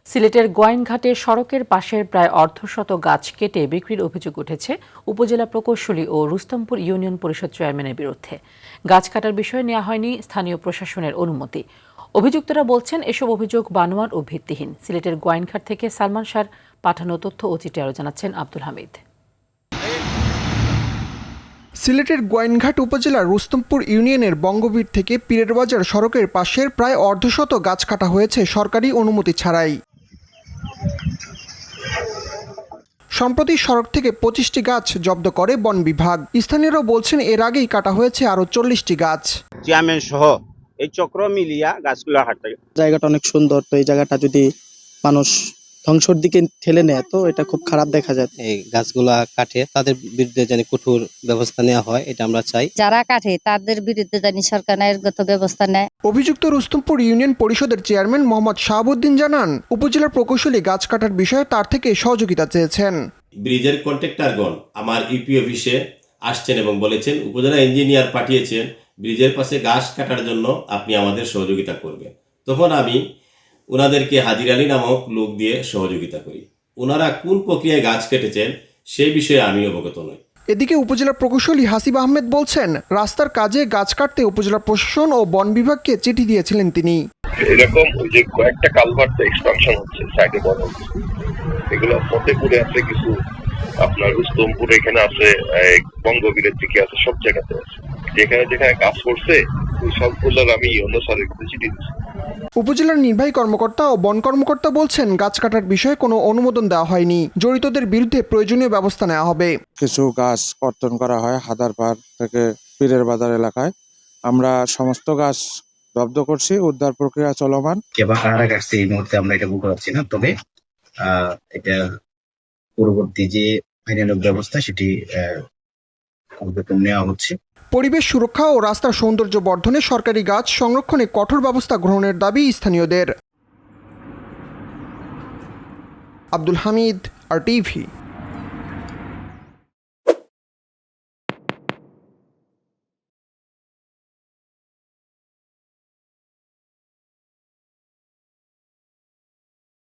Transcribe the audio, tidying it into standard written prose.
সিলেটের গোয়াইনঘাটে সড়কের পাশের প্রায় অর্ধশত গাছ কেটে বিক্রির অভিযোগ উঠেছে উপজেলা প্রকৌশলী ও রুস্তমপুর ইউনিয়ন পরিষদ চেয়ারম্যানের বিরুদ্ধে। গাছ কাটার বিষয়ে নেওয়া হয়নি স্থানীয় প্রশাসনের অনুমতি। অভিযুক্তরা বলছেন এসব অভিযোগ বানোয়াট ও ভিত্তিহীন। সিলেটের গোয়াইনঘাট থেকে সালমান শাহর পাঠানো তথ্য ও চিঠি আরও জানাচ্ছেন আব্দুল হামিদ। সিলেটের গোয়াইনঘাট উপজেলার রুস্তমপুর ইউনিয়নের বঙ্গবীর থেকে পীরের বাজার সড়কের পাশের প্রায় অর্ধশত গাছ কাটা হয়েছে সরকারি অনুমতি ছাড়াই। সম্প্রতি সড়ক থেকে ২৫টি গাছ জব্দ করে বন বিভাগ। স্থানীয়রা বলছেন এর আগেই কাটা হয়েছে আরও ৪০টি গাছ। চেয়ারম্যান সহ এই চক্র মিলিয়া গাছগুলো হাঁটতে। জায়গাটা অনেক সুন্দর, তো এই জায়গাটা যদি মানুষ ধ্বংসের দিকে ঠেলে নেয় তো এটা খুব খারাপ দেখা যায়। এই গাছগুলা কাটে তাদের বিরুদ্ধে যেন কঠোর ব্যবস্থা নেওয়া হয়, এটা আমরা চাই। যারা কাটে তাদের বিরুদ্ধে যেন সরকার ন্যায়গত ব্যবস্থা নেয়। অভিযুক্ত রুস্তমপুর ইউনিয়ন পরিষদের চেয়ারম্যান মোহাম্মদ শাহাবুদ্দিন জানান, উপজেলার প্রকৌশলী গাছ কাটার বিষয়ে তার থেকে সহযোগিতা চেয়েছেন। ব্রিজের কন্ট্রাক্টরগণ আমার ইউপি অফিসে আসছেন এবং বলেছেন উপজেলা ইঞ্জিনিয়ার পাঠিয়েছেন ব্রিজের পাশে গাছ কাটার জন্য আপনি আমাদের সহযোগিতা করবেন। তখন আমি ওনাদেরকে হাজির আলী নামক লোক দিয়ে সহযোগিতা করি। ওনারা কোন প্রক্রিয়ায় গাছ কেটেছেন সেই বিষয়ে আমি অবগত নই। এদিকে উপজেলা প্রকৌশলী হাসিব আহমেদ বলছেন, রাস্তার কাজে গাছ কাটতে উপজেলা প্রশাসন ও বন বিভাগকে চিঠি দিয়েছিলেন তিনি। এরকম যে কয়েকটা কালভার্ট এক্সপানশন হচ্ছে সাইডে বড়, এগুলো ফতেপুরে আছে, কিছু আপনার রুস্তমপুর এখানে আছে, বঙ্গবীরের দিকে আছে, সব জায়গাতে আছে। যেখানে যেখানে কাজ করছে ওই সবগুলোর আমি অন্য স্যারের কাছে চিঠি দিচ্ছি। উপজেলার নির্বাহী কর্মকর্তা ও বন কর্মকর্তা বলছেন, গাছ কাটার বিষয়ে কোনো অনুমোদন দেওয়া হয়নি। জড়িতদের বিরুদ্ধে প্রয়োজনীয় ব্যবস্থা নেওয়া হবে। কিছু গাছ কর্তন করা হয় হাদারপাড় থেকে পীরের বাজার এলাকায়। আমরা সমস্ত গাছ জব্দ করছি, উদ্ধার প্রক্রিয়া চলমান। কেবা কারা কাটছে এই মুহূর্তে আমরা এটা বলতে পারছি না, তবে এটা পরবর্তী যে আইনানুগ ব্যবস্থা সেটি নেওয়া হচ্ছে। পরিবেশ সুরক্ষা ও রাস্তার সৌন্দর্য বর্ধনে সরকারি গাছ সংরক্ষণে কঠোর ব্যবস্থা গ্রহণের দাবি স্থানীয়দের। আব্দুল হামিদ, RTV।